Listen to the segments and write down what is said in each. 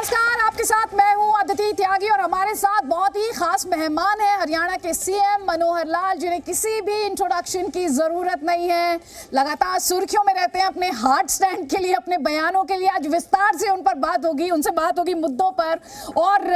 नमस्कार, आपके साथ मैं हूं अदिति त्यागी और हमारे साथ बहुत ही खास मेहमान हैं हरियाणा के सीएम मनोहर लाल, जिन्हें किसी भी इंट्रोडक्शन की जरूरत नहीं है। लगातार सुर्खियों में रहते हैं अपने हार्ड स्टैंड के लिए, अपने बयानों के लिए। आज विस्तार से उन पर बात होगी, उनसे बात होगी मुद्दों पर, और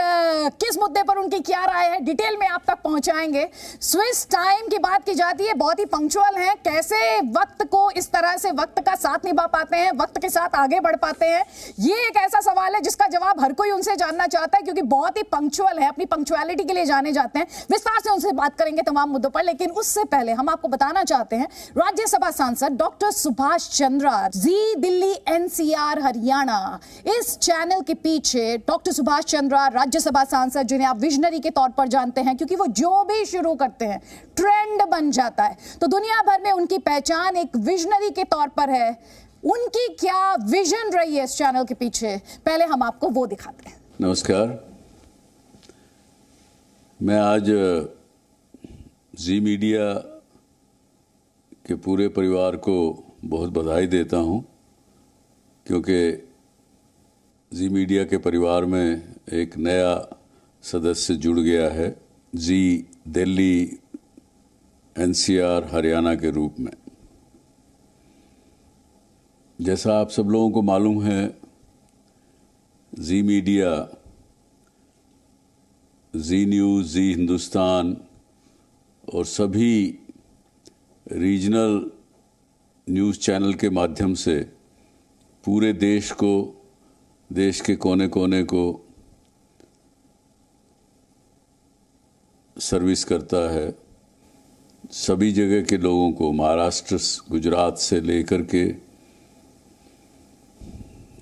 किस मुद्दे पर उनकी क्या राय है डिटेल में आप तक पहुंचाएंगे। स्विस टाइम की बात की जाती है, बहुत ही पंक्चुअल है। कैसे वक्त को इस तरह से वक्त का साथ निभा पाते हैं, वक्त के साथ आगे बढ़ पाते हैं, ये एक ऐसा सवाल है जिसका जवाब हर कोई उनसे जानना चाहता है, क्योंकि बहुत ही पंक्चुअल है, अपनी पंक्चुअलिटी के लिए जाने जाते हैं। विस्तार से उनसे बात करेंगे तमाम मुद्दों पर, लेकिन उससे पहले हम आपको बताना चाहते हैं राज्यसभा सांसद डॉक्टर सुभाष चंद्रा, जी दिल्ली एनसीआर हरियाणा, इस चैनल के पीछे डॉक्टर सुभाष चंद्रा राज्यसभा सांसद, जिन्हें आप विजनरी के तौर पर जानते हैं, क्योंकि वो जो भी शुरू करते हैं ट्रेंड बन जाता है। तो दुनिया भर में उनकी पहचान एक विजनरी के तौर पर है। उनकी क्या विजन रही है इस चैनल के पीछे, पहले हम आपको वो दिखाते हैं। नमस्कार, मैं आज जी मीडिया के पूरे परिवार को बहुत बधाई देता हूं, क्योंकि जी मीडिया के परिवार में एक नया सदस्य जुड़ गया है, जी दिल्ली एनसीआर हरियाणा के रूप में। जैसा आप सब लोगों को मालूम है, जी मीडिया, जी न्यूज़, जी हिंदुस्तान और सभी रीजनल न्यूज़ चैनल के माध्यम से पूरे देश को, देश के कोने कोने को सर्विस करता है। सभी जगह के लोगों को, महाराष्ट्र, गुजरात से लेकर के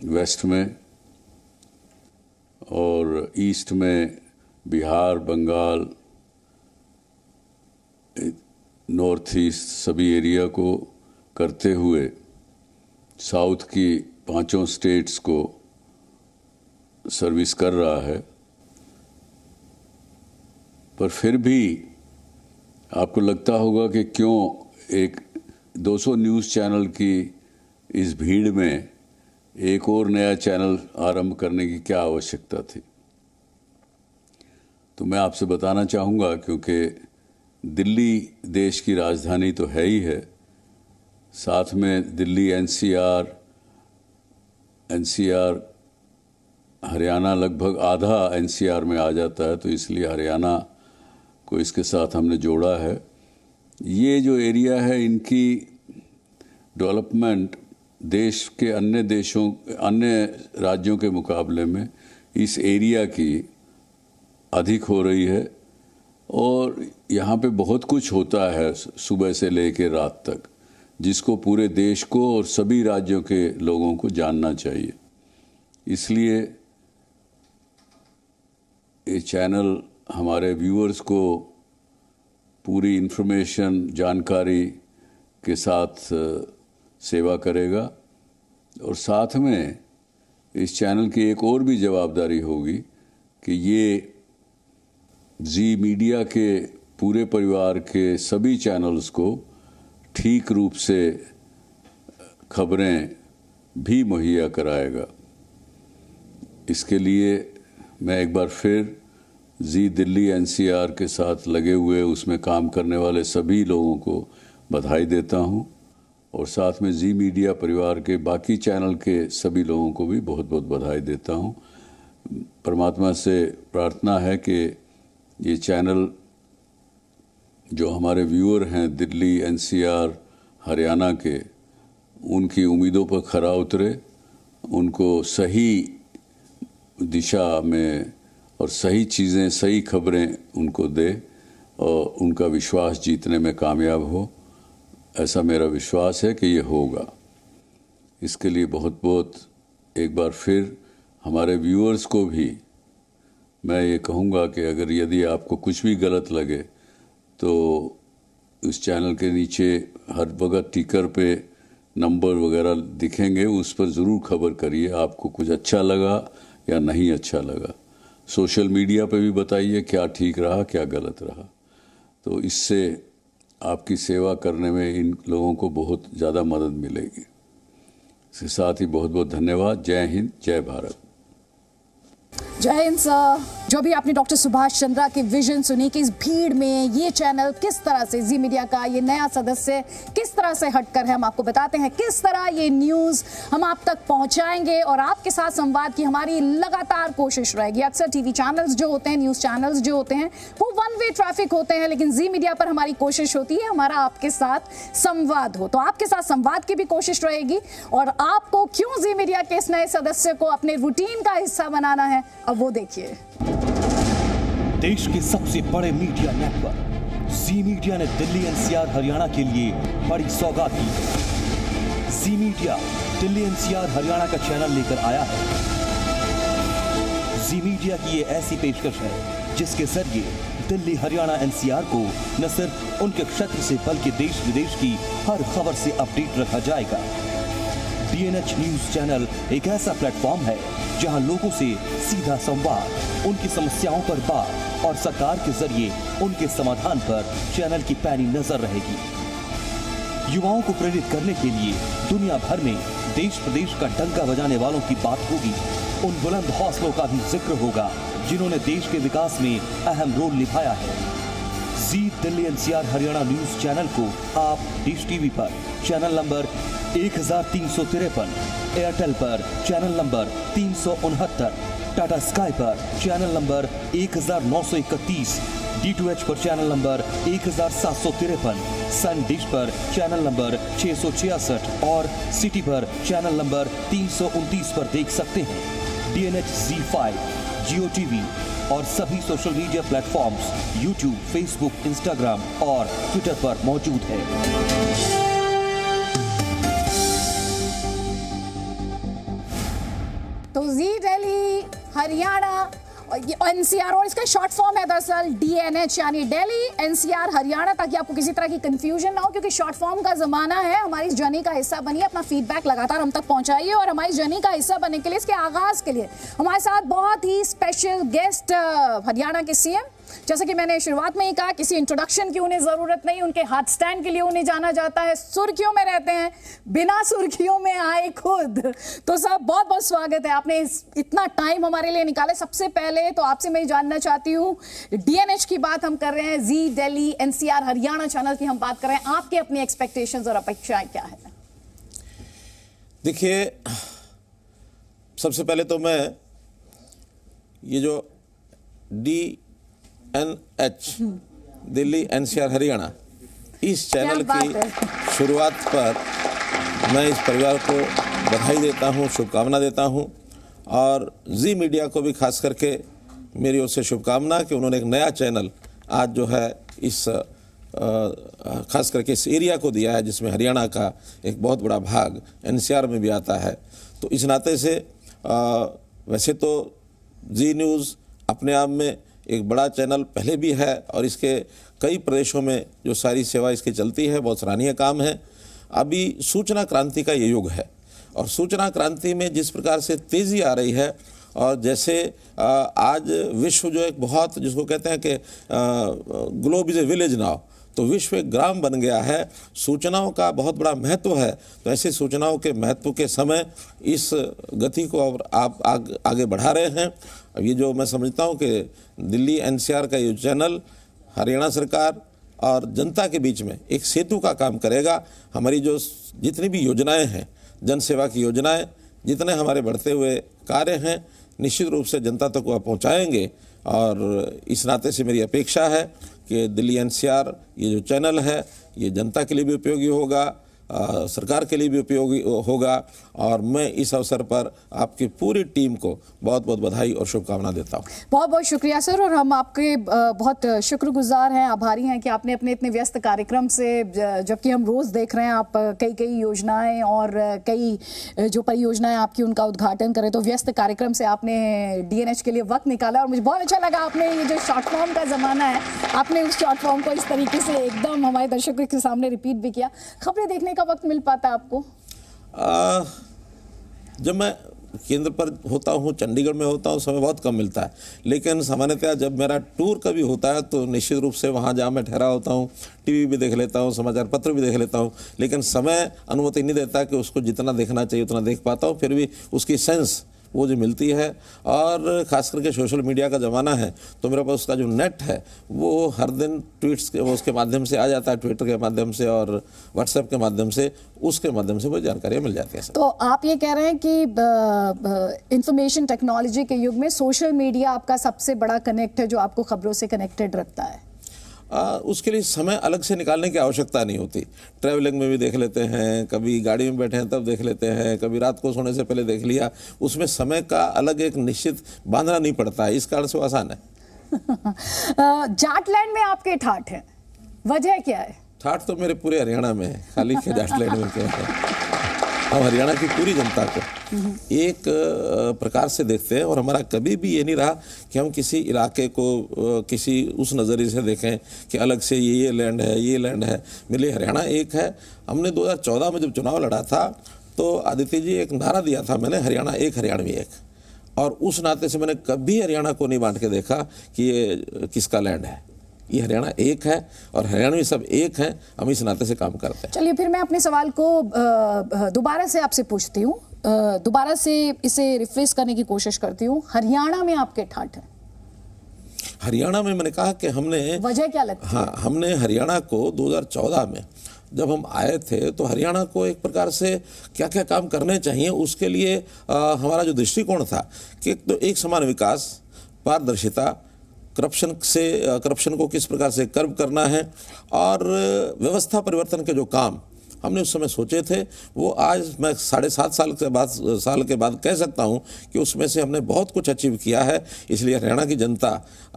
वेस्ट में और ईस्ट में बिहार, बंगाल, नॉर्थ ईस्ट, सभी एरिया को करते हुए साउथ की 5 स्टेट्स को सर्विस कर रहा है। पर फिर भी आपको लगता होगा कि क्यों एक 200 न्यूज़ चैनल की इस भीड़ में एक और नया चैनल आरंभ करने की क्या आवश्यकता थी। तो मैं आपसे बताना चाहूँगा, क्योंकि दिल्ली देश की राजधानी तो है ही है, साथ में दिल्ली एनसीआर हरियाणा लगभग आधा एनसीआर में आ जाता है, तो इसलिए हरियाणा को इसके साथ हमने जोड़ा है। ये जो एरिया है, इनकी डेवलपमेंट देश के अन्य राज्यों के मुकाबले में इस एरिया की अधिक हो रही है, और यहाँ पे बहुत कुछ होता है सुबह से लेकर रात तक, जिसको पूरे देश को और सभी राज्यों के लोगों को जानना चाहिए। इसलिए ये चैनल हमारे व्यूअर्स को पूरी इन्फॉर्मेशन, जानकारी के साथ सेवा करेगा। और साथ में इस चैनल की एक और भी जवाबदारी होगी कि ये जी मीडिया के पूरे परिवार के सभी चैनल्स को ठीक रूप से खबरें भी मुहैया कराएगा। इसके लिए मैं एक बार फिर जी दिल्ली एनसीआर के साथ लगे हुए, उसमें काम करने वाले सभी लोगों को बधाई देता हूं, और साथ में जी मीडिया परिवार के बाकी चैनल के सभी लोगों को भी बहुत बहुत बधाई देता हूं। परमात्मा से प्रार्थना है कि ये चैनल, जो हमारे व्यूअर हैं दिल्ली एनसीआर हरियाणा के, उनकी उम्मीदों पर खरा उतरे, उनको सही दिशा में और सही चीज़ें, सही खबरें उनको दे और उनका विश्वास जीतने में कामयाब हो। ऐसा मेरा विश्वास है कि ये होगा। इसके लिए बहुत बहुत एक बार फिर हमारे व्यूअर्स को भी मैं ये कहूँगा कि अगर यदि आपको कुछ भी गलत लगे तो इस चैनल के नीचे हर वक्त टिकर पे नंबर वगैरह दिखेंगे, उस पर ज़रूर खबर करिए, आपको कुछ अच्छा लगा या नहीं अच्छा लगा। सोशल मीडिया पे भी बताइए क्या ठीक रहा, क्या गलत रहा। तो इससे आपकी सेवा करने में इन लोगों को बहुत ज़्यादा मदद मिलेगी। इसके साथ ही बहुत बहुत धन्यवाद। जय हिंद, जय भारत। जय हिंद सर। जो भी आपने डॉक्टर सुभाष चंद्रा के विजन सुनी कि इस भीड़ में ये चैनल किस तरह से, जी मीडिया का ये नया सदस्य किस तरह से हटकर है, हम आपको बताते हैं किस तरह ये न्यूज़ हम आप तक पहुंचाएंगे और आपके साथ संवाद की हमारी लगातार कोशिश रहेगी। अक्सर टीवी चैनल्स जो होते हैं, न्यूज़ चैनल्स जो होते हैं, वो वन वे ट्रैफिक होते हैं, लेकिन जी मीडिया पर हमारी कोशिश होती है हमारा आपके साथ संवाद हो। तो आपके साथ संवाद की भी कोशिश रहेगी और आपको क्यों जी मीडिया के इस नए सदस्य को अपने रूटीन का हिस्सा बनाना है, अब वो देखिए। देश के सबसे बड़े मीडिया नेटवर्क जी मीडिया ने दिल्ली एनसीआर हरियाणा के लिए बड़ी सौगात दी। जी मीडिया दिल्ली एनसीआर हरियाणा का चैनल लेकर आया है। जी मीडिया की ये ऐसी पेशकश है जिसके जरिए दिल्ली हरियाणा एनसीआर को न सिर्फ उनके क्षेत्र से बल्कि देश विदेश की हर खबर से अपडेट रखा जाएगा। डीएनएच न्यूज चैनल एक ऐसा प्लेटफॉर्म है जहां लोगों से सीधा संवाद, उनकी समस्याओं पर बात और सरकार के जरिए उनके समाधान पर चैनल की पैनी नजर रहेगी। युवाओं को प्रेरित करने के लिए दुनिया भर में देश प्रदेश का डंका बजाने वालों की बात होगी। उन बुलंद हौसलों का भी जिक्र होगा जिन्होंने देश के विकास में अहम रोल निभाया है। Zee Delhi NCR Haryana news channel को आप डिश टीवी पर चैनल नंबर 1353, एयरटेल पर चैनल नंबर 369, टाटा स्काई पर चैनल नंबर 1931, D2H पर चैनल नंबर 1753, सन डिश पर चैनल नंबर 666 और सिटी पर चैनल नंबर 329 पर देख सकते हैं। DNH Z5, जियो टीवी और सभी social media platforms YouTube, Facebook, Instagram और ट्विटर पर मौजूद है। तो जी दिल्ली हरियाणा एनसीआर और इसका शॉर्ट फॉर्म है दरअसल डीएनएच, यानी दिल्ली एनसीआर हरियाणा, ताकि आपको किसी तरह की कंफ्यूजन ना हो, क्योंकि शॉर्ट फॉर्म का जमाना है। हमारी इस जर्नी का हिस्सा बनिए, अपना फीडबैक लगातार हम तक पहुंचाइए और हमारी जर्नी का हिस्सा बनने के लिए, इसके आगाज के लिए हमारे साथ बहुत ही स्पेशल गेस्ट हरियाणा के सीएम। जैसा कि मैंने शुरुआत में ही कहा, किसी इंट्रोडक्शन की उन्हें जरूरत नहीं, उनके हाथ स्टैंड के लिए उन्हें जाना जाता है। सुर्खियों में रहते हैं, बिना सुर्खियों में आए खुद। तो साहब बहुत बहुत स्वागत है, आपने इतना टाइम हमारे लिए निकाले। सबसे पहले तो आपसे मैं जानना चाहती हूँ, डीएनएच की बात हम कर रहे हैं, जी दिल्ली एनसीआर हरियाणा चैनल की हम बात कर रहे हैं, आपके अपनी एक्सपेक्टेशंस और अपेक्षाएं क्या है? देखिए, सबसे पहले तो मैं ये जो DNH दिल्ली एनसीआर हरियाणा इस चैनल की शुरुआत पर मैं इस परिवार को बधाई देता हूं, शुभकामना देता हूं और जी मीडिया को भी खास करके मेरी ओर से शुभकामना कि उन्होंने एक नया चैनल आज जो है इस खास करके इस एरिया को दिया है जिसमें हरियाणा का एक बहुत बड़ा भाग एनसीआर में भी आता है। तो इस नाते से वैसे तो जी न्यूज़ अपने आप में एक बड़ा चैनल पहले भी है और इसके कई प्रदेशों में जो सारी सेवा इसकी चलती है, बहुत सराहनीय काम है। अभी सूचना क्रांति का ये युग है और सूचना क्रांति में जिस प्रकार से तेज़ी आ रही है और जैसे आज विश्व जो एक बहुत जिसको कहते हैं कि globe is a village now, तो विश्व एक ग्राम बन गया है। सूचनाओं का बहुत बड़ा महत्व है, तो ऐसी सूचनाओं के महत्व के समय इस गति को और आप आगे बढ़ा रहे हैं। अब ये जो मैं समझता हूँ कि दिल्ली एनसीआर का ये चैनल हरियाणा सरकार और जनता के बीच में एक सेतु का काम करेगा। हमारी जो जितनी भी योजनाएं हैं, जन सेवा की योजनाएं, जितने हमारे बढ़ते हुए कार्य हैं, निश्चित रूप से जनता तक वह पहुँचाएँगे और इस नाते से मेरी अपेक्षा है कि दिल्ली एनसीआर ये जो चैनल है ये जनता के लिए भी उपयोगी होगा, सरकार के लिए भी उपयोगी होगा और मैं इस अवसर पर आपकी पूरी टीम को बहुत बहुत बधाई और शुभकामना देता हूँ। बहुत बहुत शुक्रिया सर, और हम आपके बहुत शुक्रगुजार हैं, आभारी हैं कि आपने अपने इतने व्यस्त कार्यक्रम से, जबकि हम रोज़ देख रहे हैं आप कई योजनाएं और कई जो परियोजनाएं आपकी उनका उद्घाटन करें, तो व्यस्त कार्यक्रम से आपने डीएनएच के लिए वक्त निकाला और मुझे बहुत अच्छा लगा। आपने ये जो शॉर्ट फॉर्म का ज़माना है, आपने उस शॉर्ट फॉर्म को इस तरीके से एकदम हमारे दर्शकों के सामने रिपीट भी किया। खबरें देखने का वक्त मिल पाता है आपको? जब मैं केंद्र पर होता हूँ, चंडीगढ़ में होता हूँ, समय बहुत कम मिलता है, लेकिन सामान्यतः जब मेरा टूर कभी होता है तो निश्चित रूप से वहाँ जहाँ मैं ठहरा होता हूँ टीवी भी देख लेता हूँ, समाचार पत्र भी देख लेता हूँ, लेकिन समय अनुमति नहीं देता कि उसको जितना देखना चाहिए उतना देख पाता हूँ। फिर भी उसकी सेंस वो जो मिलती है। और ख़ास करके सोशल मीडिया का ज़माना है तो मेरे पास उसका जो नेट है वो हर दिन ट्वीट्स के उसके माध्यम से आ जाता है, ट्विटर के माध्यम से और व्हाट्सएप के माध्यम से, उसके माध्यम से वो जानकारियाँ मिल जाती हैं। तो आप ये कह रहे हैं कि इंफॉर्मेशन टेक्नोलॉजी के युग में सोशल मीडिया आपका सबसे बड़ा कनेक्ट है जो आपको खबरों से कनेक्टेड रखता है? उसके लिए समय अलग से निकालने की आवश्यकता नहीं होती। ट्रैवलिंग में भी देख लेते हैं, कभी गाड़ी में बैठे हैं तब देख लेते हैं, कभी रात को सोने से पहले देख लिया। उसमें समय का अलग एक निश्चित बांधना नहीं पड़ता है, इस कारण से वो आसान है। जाटलैंड में आपके ठाठ हैं, वजह क्या है? ठाठ तो मेरे पूरे हरियाणा में है, खाली के जाटलैंड में क्या है। हम हरियाणा की पूरी जनता को एक प्रकार से देखते हैं और हमारा कभी भी ये नहीं रहा कि हम किसी इलाके को किसी उस नज़रिए से देखें कि अलग से ये लैंड है, ये लैंड है। मेरे लिए हरियाणा एक है। हमने 2014 में जब चुनाव लड़ा था तो आदित्य जी एक नारा दिया था मैंने, हरियाणा एक हरियाणवी एक, और उस नाते से मैंने कभी हरियाणा को नहीं बांट के देखा कि ये किसका लैंड है। ये हरियाणा एक है और हरियाणवी सब एक हैं, हम इस नाते से काम करते हैं। चलिए फिर मैं अपने सवाल को दोबारा से आपसे पूछती हूँ, दोबारा से इसे रिफ्रेश करने की कोशिश करती हूँ। हरियाणा में आपके ठाठ हैं? हरियाणा में मैंने कहा कि हमने, वजह क्या लगती है? हाँ, हमने हरियाणा को 2014 में जब हम आए थे तो हरियाणा को एक प्रकार से क्या क्या काम करने चाहिए उसके लिए हमारा जो दृष्टिकोण था कि तो एक समान विकास, पारदर्शिता, करप्शन को किस प्रकार से कर्व करना है और व्यवस्था परिवर्तन के जो काम हमने उस समय सोचे थे वो आज मैं 7.5 साल के बाद कह सकता हूं कि उसमें से हमने बहुत कुछ अचीव किया है। इसलिए हरियाणा की जनता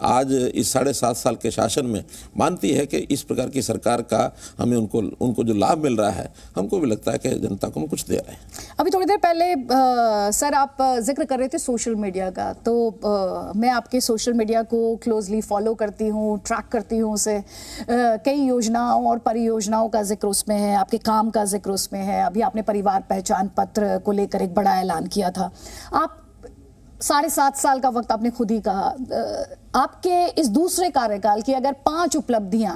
आज इस 7.5 साल के शासन में मानती है कि इस प्रकार की सरकार का हमें उनको जो लाभ मिल रहा है, हमको भी लगता है कि जनता को हम कुछ दे रहे हैं। अभी थोड़ी देर पहले सर आप जिक्र कर रहे थे सोशल मीडिया का, तो मैं आपके सोशल मीडिया को क्लोजली फॉलो करती हूँ, ट्रैक करती हूँ उसे। कई योजनाओं और परियोजनाओं का जिक्र उसमें है, आपके काम का जिक्र उसमें है। अभी आपने परिवार पहचान पत्र को लेकर एक बड़ा ऐलान किया था। आप 7.5 साल का वक्त आपने खुद ही कहा, आपके इस दूसरे कार्यकाल की अगर 5 उपलब्धियां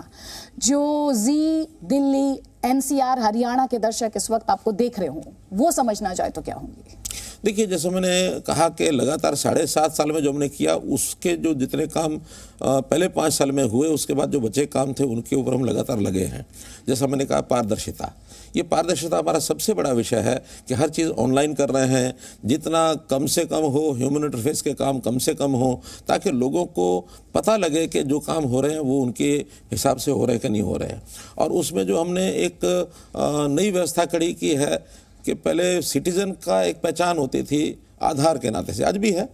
जो जी, दिल्ली, एनसीआर, हरियाणा के दर्शक इस वक्त आपको देख रहे हों वो समझना चाहे तो क्या होंगी? देखिए, जैसे मैंने कहा कि लगातार 7.5 साल में जो हमने किया उसके जो जितने काम पहले 5 साल में हुए उसके बाद जो बचे काम थे उनके ऊपर हम लगातार लगे हैं। जैसा मैंने कहा पारदर्शिता, ये पारदर्शिता हमारा सबसे बड़ा विषय है कि हर चीज़ ऑनलाइन कर रहे हैं, जितना कम से कम हो, ह्यूमन इंटरफेस के काम कम से कम हो, ताकि लोगों को पता लगे कि जो काम हो रहे हैं वो उनके हिसाब से हो रहे हैं कि नहीं हो रहे हैं। और उसमें जो हमने एक नई व्यवस्था खड़ी की है कि पहले सिटीज़न का एक पहचान होती थी आधार के नाते से, आज भी है,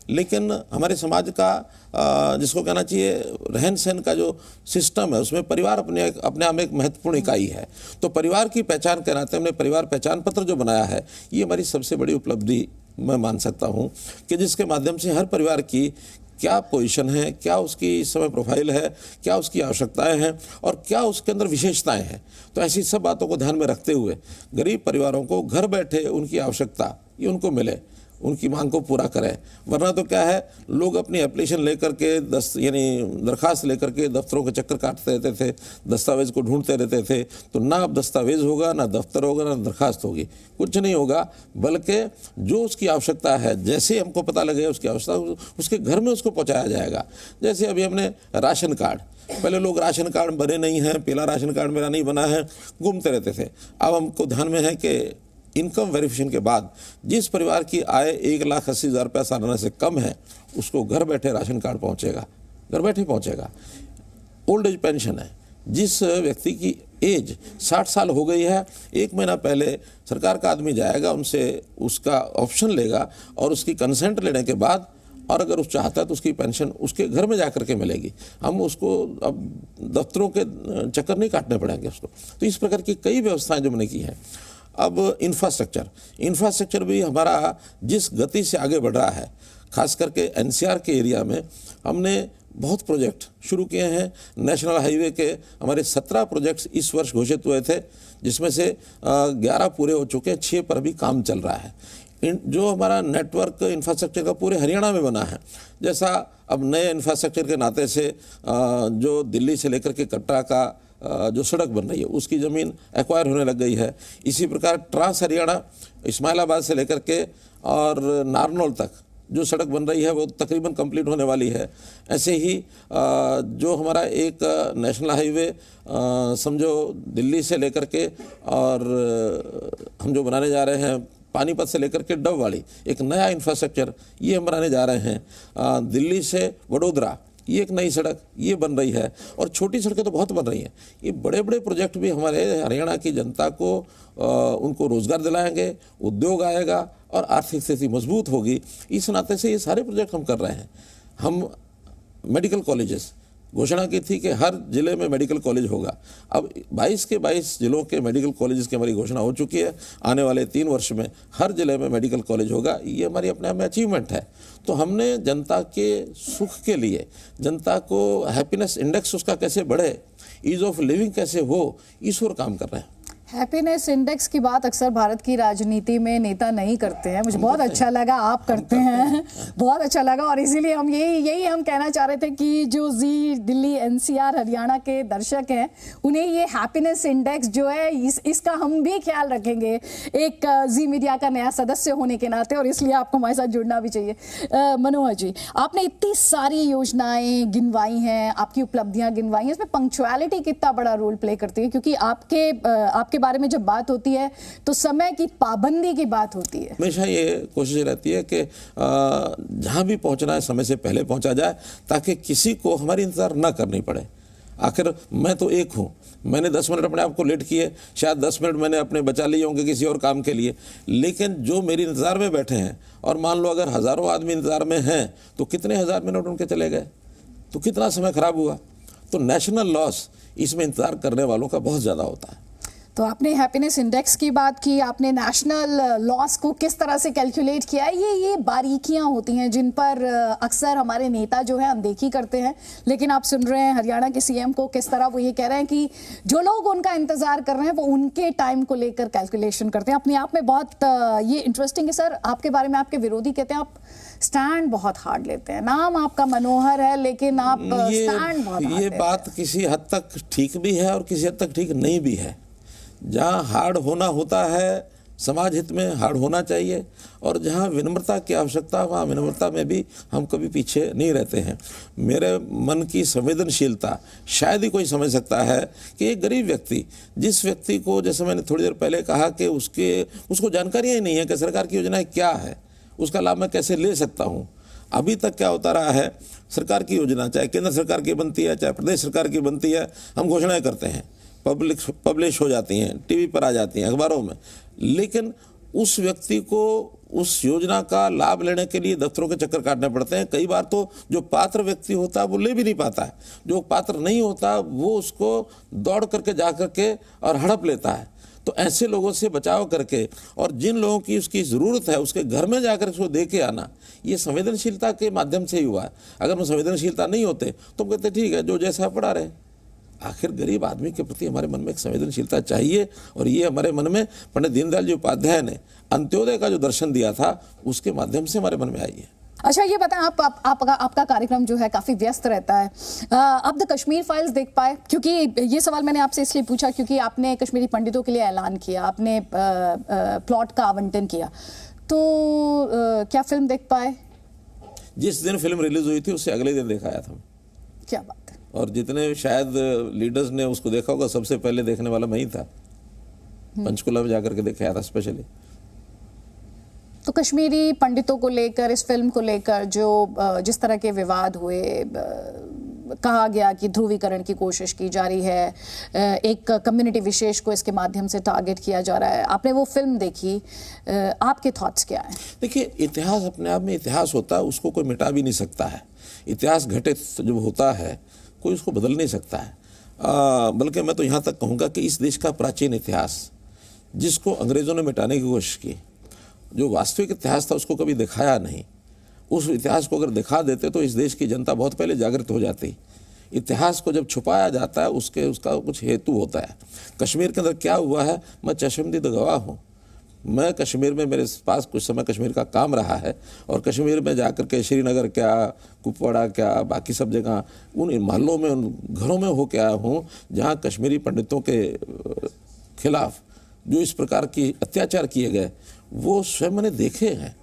लेकिन हमारे समाज का जिसको कहना चाहिए रहन सहन का जो सिस्टम है उसमें परिवार अपने आप में एक महत्वपूर्ण इकाई है। तो परिवार की पहचान के नाते हमने परिवार पहचान पत्र जो बनाया है, ये हमारी सबसे बड़ी उपलब्धि मैं मान सकता हूँ कि जिसके माध्यम से हर परिवार की क्या पोजीशन है, क्या उसकी इस समय प्रोफाइल है, क्या उसकी आवश्यकताएं हैं और क्या उसके अंदर विशेषताएं हैं। तो ऐसी सब बातों को ध्यान में रखते हुए गरीब परिवारों को घर बैठे उनकी आवश्यकता ये उनको मिले, उनकी मांग को पूरा करें। वरना तो क्या है, लोग अपनी एप्लीकेशन लेकर के दरखास्त लेकर के दफ्तरों के चक्कर काटते रहते थे, दस्तावेज को ढूंढते रहते थे। तो ना अब दस्तावेज होगा, ना दफ्तर होगा, ना दरखास्त होगी, कुछ नहीं होगा, बल्कि जो उसकी आवश्यकता है जैसे हमको पता लगे उसकी आवश्यकता उसके घर में उसको पहुँचाया जाएगा। जैसे अभी हमने राशन कार्ड, पहले लोग राशन कार्ड बने नहीं हैं, पीला राशन कार्ड मेरा नहीं बना है, घूमते रहते थे। अब हमको ध्यान में है कि इनकम वेरिफिकेशन के बाद जिस परिवार की आय 1,80,000 रुपया सालाना से कम है उसको घर बैठे राशन कार्ड पहुंचेगा, घर बैठे पहुंचेगा। ओल्ड एज पेंशन है, जिस व्यक्ति की एज 60 साल हो गई है, 1 महीना पहले सरकार का आदमी जाएगा, उनसे उसका ऑप्शन लेगा और उसकी कंसेंट लेने के बाद और अगर उस चाहता है तो उसकी पेंशन उसके घर में जाकर के मिलेगी। हम उसको अब दफ्तरों के चक्कर नहीं काटने पड़ेंगे उसको। तो इस प्रकार की कई व्यवस्थाएं जो मैंने की हैं। अब इंफ्रास्ट्रक्चर भी हमारा जिस गति से आगे बढ़ रहा है, खास करके एनसीआर के एरिया में हमने बहुत प्रोजेक्ट शुरू किए हैं। नेशनल हाईवे के हमारे 17 प्रोजेक्ट्स इस वर्ष घोषित हुए थे, जिसमें से 11 पूरे हो चुके हैं, 6 पर अभी काम चल रहा है। जो हमारा नेटवर्क इंफ्रास्ट्रक्चर का पूरे हरियाणा में बना है, जैसा अब नए इंफ्रास्ट्रक्चर के नाते से जो दिल्ली से लेकर के कटरा का जो सड़क बन रही है उसकी ज़मीन एक्वायर होने लग गई है। इसी प्रकार ट्रांस हरियाणा इस्माइलाबाद से लेकर के और नारनौल तक जो सड़क बन रही है वो तकरीबन कंप्लीट होने वाली है। ऐसे ही जो हमारा एक नेशनल हाईवे समझो दिल्ली से लेकर के और हम जो बनाने जा रहे हैं पानीपत से लेकर के डबवाड़ी, एक नया इंफ्रास्ट्रक्चर ये हम बनाने जा रहे हैं। दिल्ली से वडोदरा ये एक नई सड़क ये बन रही है, और छोटी सड़कें तो बहुत बन रही हैं। ये बड़े बड़े प्रोजेक्ट भी हमारे हरियाणा की जनता को उनको रोज़गार दिलाएंगे, उद्योग आएगा और आर्थिक स्थिति मजबूत होगी। इस नाते से ये सारे प्रोजेक्ट हम कर रहे हैं। हम मेडिकल कॉलेजेस घोषणा की थी कि हर जिले में मेडिकल कॉलेज होगा। अब 22 के 22 जिलों के मेडिकल कॉलेजेस की हमारी घोषणा हो चुकी है। आने वाले 3 वर्ष में हर जिले में मेडिकल कॉलेज होगा। ये हमारी अपने आप में अचीवमेंट है। तो हमने जनता के सुख के लिए, जनता को हैप्पीनेस इंडेक्स उसका कैसे बढ़े, ईज ऑफ लिविंग कैसे हो, इस ओर काम कर रहे हैं। हैप्पीनेस इंडेक्स की बात अक्सर भारत की राजनीति में नेता नहीं करते हैं। मुझे बहुत अच्छा लगा आप करते हैं, बहुत अच्छा लगा। और इसीलिए हम यही हम कहना चाह रहे थे कि जो जी दिल्ली एनसीआर हरियाणा के दर्शक हैं उन्हें ये हैप्पीनेस इंडेक्स जो है इसका हम भी ख्याल रखेंगे एक जी मीडिया का नया सदस्य होने के नाते, और इसलिए आपको हमारे साथ जुड़ना भी चाहिए। मनोहर जी, आपने इतनी सारी योजनाएं गिनवाई हैं, आपकी उपलब्धियां गिनवाई हैं, इसमें पंक्चुअलिटी कितना बड़ा रोल प्ले करती है? क्योंकि आपके बारे में जब बात होती है तो समय की पाबंदी की बात होती है। हमेशा ये कोशिश रहती है कि जहां भी पहुंचना है समय से पहले पहुंचा जाए, ताकि किसी को हमारी इंतजार ना करनी पड़े। आखिर मैं तो एक हूं, मैंने 10 मिनट अपने आप को लेट किए, शायद 10 मिनट मैंने अपने बचा लिए होंगे किसी और काम के लिए, लेकिन जो मेरी इंतजार में बैठे हैं, और मान लो अगर हज़ारों आदमी इंतजार में हैं तो कितने हज़ार मिनट उनके चले गए, तो कितना समय खराब हुआ। तो नेशनल लॉस इसमें इंतजार करने वालों का बहुत ज़्यादा होता है। तो आपने हैप्पीनेस इंडेक्स की बात की, आपने नेशनल लॉस को किस तरह से कैलकुलेट किया है, ये बारीकियां होती हैं जिन पर अक्सर हमारे नेता जो है अनदेखी करते हैं। लेकिन आप सुन रहे हैं हरियाणा के सीएम को, किस तरह वो ये कह रहे हैं कि जो लोग उनका इंतजार कर रहे हैं वो उनके टाइम को लेकर कैलकुलेशन करते हैं। अपने आप में बहुत ये इंटरेस्टिंग है। सर, आपके बारे में आपके विरोधी कहते हैं आप स्टैंड बहुत हार्ड लेते हैं। नाम आपका मनोहर है, लेकिन आप स्टैंड बहुत हार्ड ये बात किसी हद तक ठीक भी है और किसी हद तक ठीक नहीं भी है। जहाँ हार्ड होना होता है समाज हित में हार्ड होना चाहिए, और जहाँ विनम्रता की आवश्यकता वहाँ विनम्रता में भी हम कभी पीछे नहीं रहते हैं। मेरे मन की संवेदनशीलता शायद ही कोई समझ सकता है कि एक गरीब व्यक्ति, जिस व्यक्ति को, जैसे मैंने थोड़ी देर पहले कहा कि उसको जानकारियाँ ही नहीं है कि सरकार की योजनाएं क्या है, उसका लाभ मैं कैसे ले सकता हूँ। अभी तक क्या होता रहा है, सरकार की योजना चाहे केंद्र सरकार की बनती है चाहे प्रदेश सरकार की बनती है, हम घोषणाएं करते हैं, पब्लिश हो जाती हैं, टीवी पर आ जाती हैं, अखबारों में, लेकिन उस व्यक्ति को उस योजना का लाभ लेने के लिए दफ्तरों के चक्कर काटने पड़ते हैं। कई बार तो जो पात्र व्यक्ति होता है वो ले भी नहीं पाता है, जो पात्र नहीं होता वो उसको दौड़ करके जा करके और हड़प लेता है। तो ऐसे लोगों से बचाव करके, और जिन लोगों की उसकी ज़रूरत है उसके घर में जाकर उसको दे के आना, ये संवेदनशीलता के माध्यम से ही हुआ है। अगर हम संवेदनशीलता नहीं होते तो हम कहते ठीक है जो जैसा पड़ा रहे। आखिर गरीब आदमी के प्रति हमारे मन में एक संवेदनशीलता चाहिए, और ये हमारे मन में पंडित दीनदयाल जी उपाध्याय ने अंत्योदय का जो दर्शन दिया था उसके माध्यम से हमारे मन में आई है। अच्छा, ये बताएं, आपका कार्यक्रम जो है काफ़ी व्यस्त रहता है, आप द कश्मीर फाइल्स देख पाए? क्योंकि ये सवाल मैंने आपसे इसलिए पूछा क्योंकि आपने कश्मीरी पंडितों के लिए ऐलान किया, आपने प्लॉट का आवंटन किया, तो क्या फिल्म देख पाए? जिस दिन फिल्म रिलीज हुई थी उससे अगले दिन देखा था। क्या बात है। और जितने शायद लीडर्स ने उसको देखा होगा, सबसे पहले देखने वाला मैं ही था। पंचकुला में जाकर के देखा था स्पेशली। तो कश्मीरी पंडितों को लेकर, इस फिल्म को लेकर जो जिस तरह के विवाद हुए, कहा गया कि ध्रुवीकरण की कोशिश की जा रही है, एक कम्युनिटी विशेष को इसके माध्यम से टारगेट किया जा रहा है, आपने वो फिल्म देखी, आपके थॉट्स क्या हैं? देखिए, इतिहास अपने आप में इतिहास होता है, उसको कोई मिटा भी नहीं सकता है। इतिहास घटित जब होता है कोई उसको बदल नहीं सकता है। बल्कि मैं तो यहाँ तक कहूँगा कि इस देश का प्राचीन इतिहास जिसको अंग्रेज़ों ने मिटाने की कोशिश की, जो वास्तविक इतिहास था उसको कभी दिखाया नहीं। उस इतिहास को अगर दिखा देते तो इस देश की जनता बहुत पहले जागृत हो जाती। इतिहास को जब छुपाया जाता है उसका कुछ हेतु होता है। कश्मीर के अंदर क्या हुआ है, मैं चश्मदीद गवाह हूँ। मैं कश्मीर में, मेरे पास कुछ समय कश्मीर का काम रहा है, और कश्मीर में जाकर के श्रीनगर क्या, कुपवाड़ा क्या, बाकी सब जगह उन महलों में, उन घरों में हो के आया हूँ जहाँ कश्मीरी पंडितों के खिलाफ जो इस प्रकार की अत्याचार किए गए वो स्वयं मैंने देखे हैं।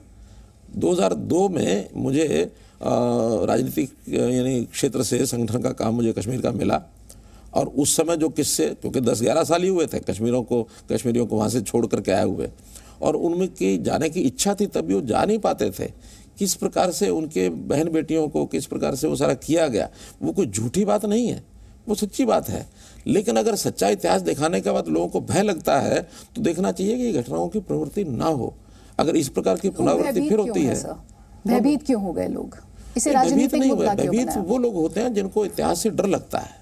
2002 में मुझे राजनीतिक यानी क्षेत्र से संगठन का काम मुझे कश्मीर का मिला, और उस समय जो किस्से, क्योंकि 10-11 साल ही हुए थे कश्मीरियों को वहाँ से छोड़ करके आए हुए, और उनमें की जाने की इच्छा थी, तब भी वो जा नहीं पाते थे। किस प्रकार से उनके बहन बेटियों को किस प्रकार से वो सारा किया गया, वो कोई झूठी बात नहीं है, वो सच्ची बात है। लेकिन अगर सच्चा इतिहास दिखाने के बाद लोगों को भय लगता है तो देखना चाहिए कि ये घटनाओं की प्रवृत्ति ना हो। अगर इस प्रकार की पुनरावृत्ति फिर होती है, भयभीत क्यों हो गए लोग? इसे भयभीत राजनीतिक नहीं हुए। मुद्दा क्यों भयभीत बनाया? वो लोग होते हैं जिनको इतिहास से डर लगता है।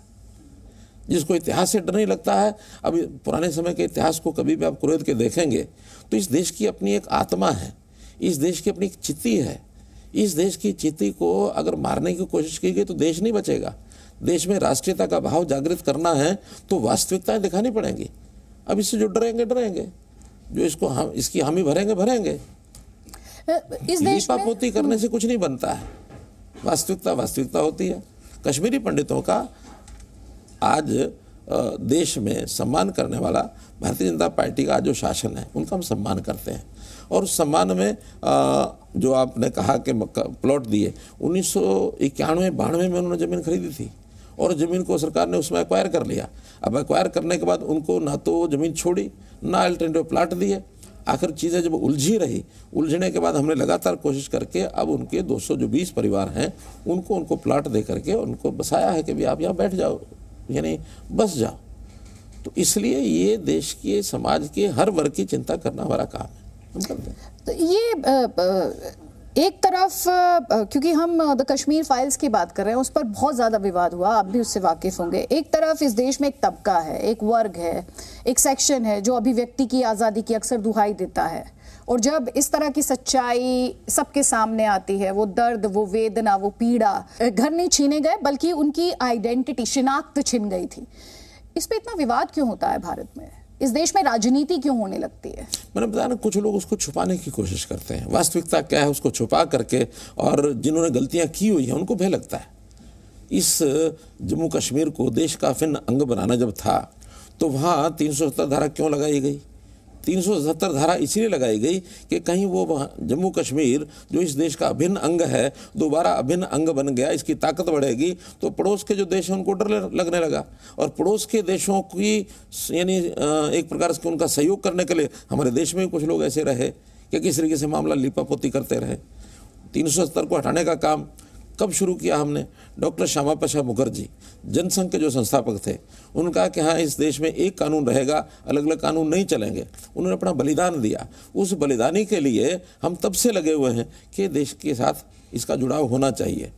जिसको इतिहास से डर नहीं लगता है, अब पुराने समय के इतिहास को कभी भी आप कुरेद के देखेंगे तो इस देश की अपनी एक आत्मा है, इस देश की अपनी एक चित्ती है। इस देश की चित्ती को अगर मारने की कोशिश की गई तो देश नहीं बचेगा। देश में राष्ट्रीयता का भाव जागृत करना है तो वास्तविकताएं दिखानी पड़ेंगी। अब इससे जो डरेंगे, जो इसकी हामी भरेंगे। इस देश में लीपापोती करने से कुछ नहीं बनता है। वास्तविकता होती है। कश्मीरी पंडितों का आज देश में सम्मान करने वाला भारतीय जनता पार्टी का जो शासन है, उनका हम सम्मान करते हैं। और उस सम्मान में जो आपने कहा कि प्लॉट दिए, 1991-92 में उन्होंने ज़मीन खरीदी थी, और ज़मीन को सरकार ने उसमें एक्वायर कर लिया। अब एक्वायर करने के बाद उनको ना तो ज़मीन छोड़ी, ना अल्टरनेटिव प्लाट दिए। आखिर चीज़ें जब उलझने के बाद हमने लगातार कोशिश करके अब उनके 220 परिवार हैं, उनको प्लाट दे करके उनको बसाया है कि भी आप यहाँ बैठ जाओ, यानी बस जाओ। तो इसलिए ये देश के समाज के हर वर्ग की चिंता करना हमारा काम है, हम करते हैं। तो ये एक तरफ क्योंकि हम द कश्मीर फाइल्स की बात कर रहे हैं, उस पर बहुत ज़्यादा विवाद हुआ, आप भी उससे वाकिफ़ होंगे। एक तरफ इस देश में एक तबका है, एक वर्ग है, एक सेक्शन है जो अभिव्यक्ति की आज़ादी की अक्सर दुहाई देता है, और जब इस तरह की सच्चाई सबके सामने आती है, वो दर्द, वो वेदना, वो पीड़ा, घर नहीं छीने गए बल्कि उनकी आइडेंटिटी, शिनाख्त छिन गई थी। इस पे इतना विवाद क्यों होता है भारत में? इस देश में राजनीति क्यों होने लगती है? मैंने बताया ना, कुछ लोग उसको छुपाने की कोशिश करते हैं। वास्तविकता क्या है उसको छुपा करके, और जिन्होंने गलतियां की हुई हैं उनको भय लगता है। इस जम्मू कश्मीर को देश का अभिन्न अंग बनाना जब था तो वहाँ 370 धारा क्यों लगाई गई? 370 धारा इसलिए लगाई गई कि कहीं वो जम्मू कश्मीर जो इस देश का अभिन्न अंग है, दोबारा अभिन्न अंग बन गया, इसकी ताकत बढ़ेगी तो पड़ोस के जो देश हैं उनको डर लगने लगा। और पड़ोस के देशों की यानी एक प्रकार से उनका सहयोग करने के लिए हमारे देश में कुछ लोग ऐसे रहे कि किस तरीके से मामला लिपापोती करते रहे। 370 को हटाने का काम कब शुरू किया हमने? डॉक्टर श्यामा प्रसाद मुखर्जी जनसंघ के जो संस्थापक थे, उन्होंने कहा कि हाँ, इस देश में एक कानून रहेगा, अलग अलग कानून नहीं चलेंगे। उन्होंने अपना बलिदान दिया। उस बलिदानी के लिए हम तब से लगे हुए हैं कि देश के साथ इसका जुड़ाव होना चाहिए।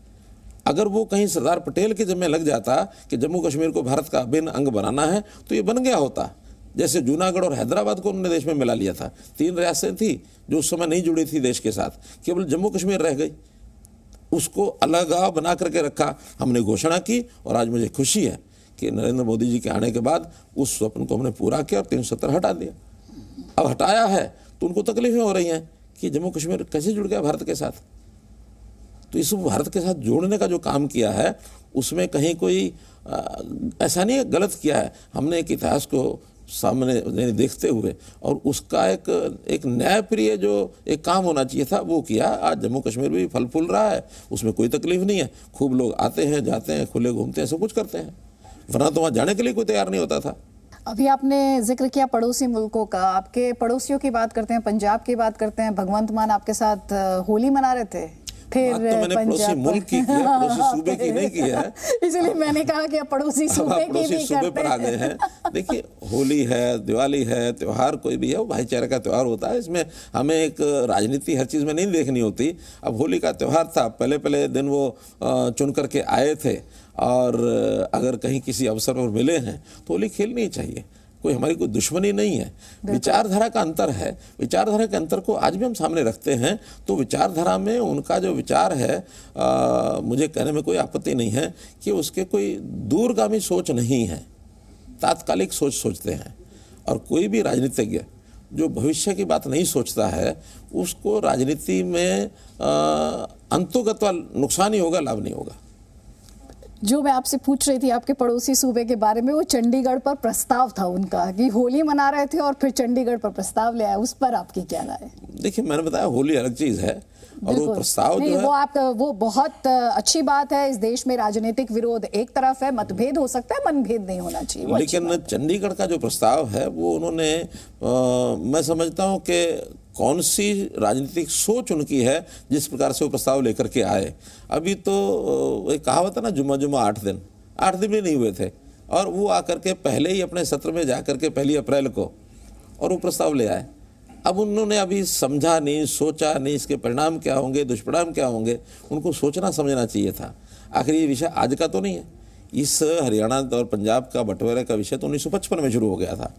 अगर वो कहीं सरदार पटेल के जिम्मे लग जाता कि जम्मू कश्मीर को भारत का अभिन्न अंग बनाना है तो ये बन गया होता। जैसे जूनागढ़ और हैदराबाद को उन्होंने देश में मिला लिया था। 3 रियासतें थी जो उस समय नहीं जुड़ी थी देश के साथ, केवल जम्मू कश्मीर रह गई। उसको अलगाव बना करके रखा, हमने घोषणा की, और आज मुझे खुशी है कि नरेंद्र मोदी जी के आने के बाद उस स्वप्न को हमने पूरा किया और 370 हटा दिया। अब हटाया है तो उनको तकलीफें हो रही हैं कि जम्मू कश्मीर कैसे जुड़ गया भारत के साथ। तो इस भारत के साथ जोड़ने का जो काम किया है उसमें कहीं कोई ऐसा नहीं गलत किया है। हमने एक इतिहास को सामने देखते हुए और उसका एक न्यायप्रिय जो एक काम होना चाहिए था वो किया। आज जम्मू कश्मीर भी फल फूल रहा है, उसमें कोई तकलीफ नहीं है। खूब लोग आते हैं, जाते हैं, खुले घूमते हैं, सब कुछ करते हैं, वरना तो वहाँ जाने के लिए कोई तैयार नहीं होता था। अभी आपने जिक्र किया पड़ोसी मुल्कों का, आपके पड़ोसियों की बात करते हैं, पंजाब की बात करते हैं। भगवंत मान आपके साथ होली मना रहे थे, फिर तो मैंने पड़ोसी मुल्क की किया, पड़ोसी सूबे की नहीं की है, इसलिए मैंने कहा कि पड़ोसी सूबे की भी सूबे पर आ गए हैं। देखिए, होली है, दिवाली है, त्यौहार कोई भी है वो भाईचारे का त्यौहार होता है। इसमें हमें एक राजनीति हर चीज़ में नहीं देखनी होती। अब होली का त्यौहार था, पहले दिन वो चुन करके आए थे, और अगर कहीं किसी अवसर पर मिले हैं तो होली खेलनी चाहिए। कोई हमारी कोई दुश्मनी नहीं है। विचारधारा का अंतर है, विचारधारा के अंतर को आज भी हम सामने रखते हैं। तो विचारधारा में उनका जो विचार है, मुझे कहने में कोई आपत्ति नहीं है कि उसके कोई दूरगामी सोच नहीं है, तात्कालिक सोच सोचते हैं। और कोई भी राजनीतिज्ञ जो भविष्य की बात नहीं सोचता है उसको राजनीति में अंतोगत नुकसान ही होगा, लाभ नहीं होगा। जो मैं आपसे पूछ रही थी आपके पड़ोसी सूबे के बारे में, वो चंडीगढ़ पर प्रस्ताव था उनका कि होली मना रहे थे और फिर चंडीगढ़ पर प्रस्ताव ले आए, उस पर आपकी क्या राय है? देखिए, मैंने बताया होली अलग चीज है और वो प्रस्ताव जो है वो बहुत अच्छी बात है। इस देश में राजनीतिक विरोध एक तरफ है, मतभेद हो सकता है, मनभेद नहीं होना चाहिए, लेकिन चंडीगढ़ का जो प्रस्ताव है वो उन्होंने मैं समझता हूं कि कौन सी राजनीतिक सोच उनकी है जिस प्रकार से वो प्रस्ताव लेकर के आए। अभी तो एक कहावत है ना, जुम्मा जुम्मा 8 दिन भी नहीं हुए थे और वो आकर के पहले ही अपने सत्र में जाकर के 1 अप्रैल को और वो प्रस्ताव ले आए। अब उन्होंने अभी समझा नहीं, सोचा नहीं, इसके परिणाम क्या होंगे, दुष्परिणाम क्या होंगे, उनको सोचना समझना चाहिए था। आखिर ये विषय आज का तो नहीं है, इस हरियाणा और पंजाब का बंटवारे का विषय तो 1955 में शुरू हो गया था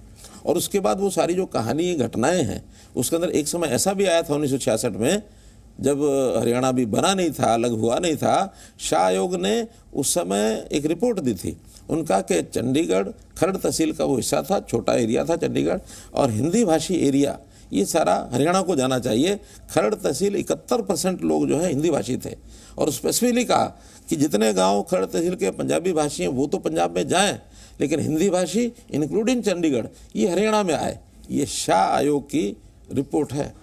और उसके बाद वो सारी जो कहानी घटनाएं हैं उसके अंदर एक समय ऐसा भी आया था 1966 में, जब हरियाणा भी बना नहीं था, अलग हुआ नहीं था, शाह आयोग ने उस समय एक रिपोर्ट दी थी उनका कि चंडीगढ़ खरड़ तहसील का वो हिस्सा था, छोटा एरिया था चंडीगढ़, और हिंदी भाषी एरिया ये सारा हरियाणा को जाना चाहिए। खरड़ तहसील 71% लोग जो है हिंदी भाषी थे और स्पेसिफिकली कहा कि जितने गांव खरड़ तहसील के पंजाबी भाषी हैं वो तो पंजाब में जाएं, लेकिन हिंदी भाषी इंक्लूडिंग चंडीगढ़ ये हरियाणा में आए। ये शाह आयोग की रिपोर्ट है।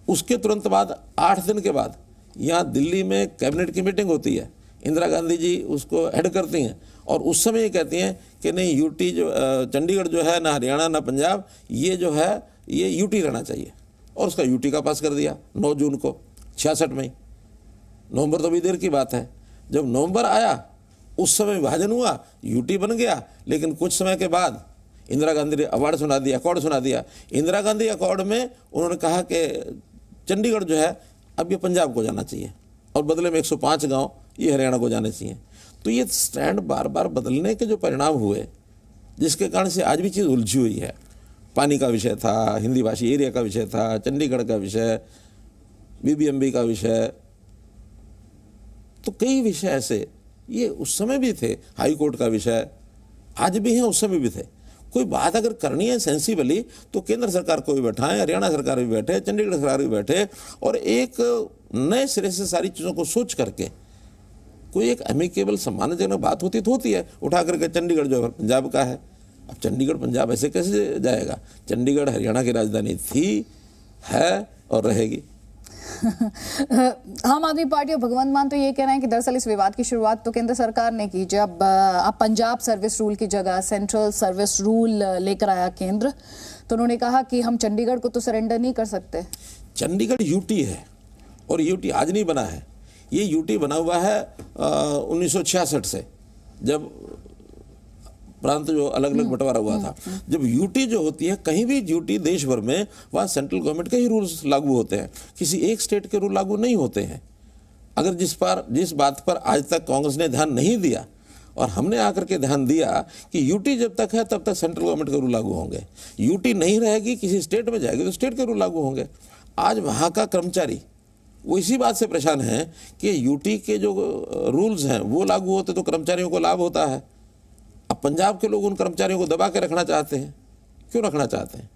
उसके तुरंत बाद 8 दिन के बाद यहाँ दिल्ली में कैबिनेट की मीटिंग होती है, इंदिरा गांधी जी उसको हेड करती हैं और उस समय ये कहती हैं कि नहीं, यूटी जो चंडीगढ़ जो है ना हरियाणा ना पंजाब, ये जो है ये यूटी रहना चाहिए और उसका यूटी का पास कर दिया 9 जून को 66 में। नवंबर तो भी देर की बात है। जब नवंबर आया उस समय विभाजन हुआ, यूटी बन गया, लेकिन कुछ समय के बाद इंदिरा गांधी ने अवार्ड सुना दिया, अकॉर्ड सुना दिया। इंदिरा गांधी अकॉर्ड में उन्होंने कहा कि चंडीगढ़ जो है अब ये पंजाब को जाना चाहिए और बदले में 105 गांव ये हरियाणा को जाने चाहिए। तो ये स्टैंड बार बार बदलने के जो परिणाम हुए, जिसके कारण से आज भी चीज़ उलझी हुई है। पानी का विषय था, हिंदी भाषी एरिया का विषय था, चंडीगढ़ का विषय, बीबीएमबी का विषय, तो कई विषय ऐसे ये उस समय भी थे। हाई कोर्ट का विषय आज भी है, उस समय भी थे। कोई बात अगर करनी है सेंसिबली तो केंद्र सरकार को भी बैठाएं, हरियाणा सरकार भी बैठे, चंडीगढ़ सरकार भी बैठे और एक नए सिरे से सारी चीज़ों को सोच करके कोई एक एमिकेबल सम्मानजनक बात होती तो होती है। उठा करके चंडीगढ़ जो है पंजाब का है, अब चंडीगढ़ पंजाब ऐसे कैसे जाएगा? चंडीगढ़ हरियाणा की राजधानी थी, है और रहेगी। आम आदमी पार्टी और भगवंत मान तो ये कह रहे हैं कि दरअसल इस विवाद की शुरुआत तो केंद्र सरकार ने की, जब अब पंजाब सर्विस रूल की जगह सेंट्रल सर्विस रूल लेकर आया केंद्र, तो उन्होंने कहा कि हम चंडीगढ़ को तो सरेंडर नहीं कर सकते। चंडीगढ़ यूटी है और यूटी आज नहीं बना है, ये यूटी बना हुआ है 1966 से, जब प्रांत जो अलग अलग बंटवारा हुआ था। जब यूटी जो होती है, कहीं भी यूटी देश भर में, वहाँ सेंट्रल गवर्नमेंट के ही रूल्स लागू होते हैं, किसी एक स्टेट के रूल लागू नहीं होते हैं। अगर जिस बात पर आज तक कांग्रेस ने ध्यान नहीं दिया और हमने आकर के ध्यान दिया कि यूटी जब तक है तब तक सेंट्रल गवर्नमेंट के रूल लागू होंगे, यूटी नहीं रहेगी, किसी स्टेट में जाएगी तो स्टेट के रूल लागू होंगे। आज वहाँ का कर्मचारी वो इसी बात से परेशान है कि यूटी के जो रूल्स हैं वो लागू होते तो कर्मचारियों को लाभ होता है। अब पंजाब के लोग उन कर्मचारियों को दबा के रखना चाहते हैं। क्यों रखना चाहते हैं?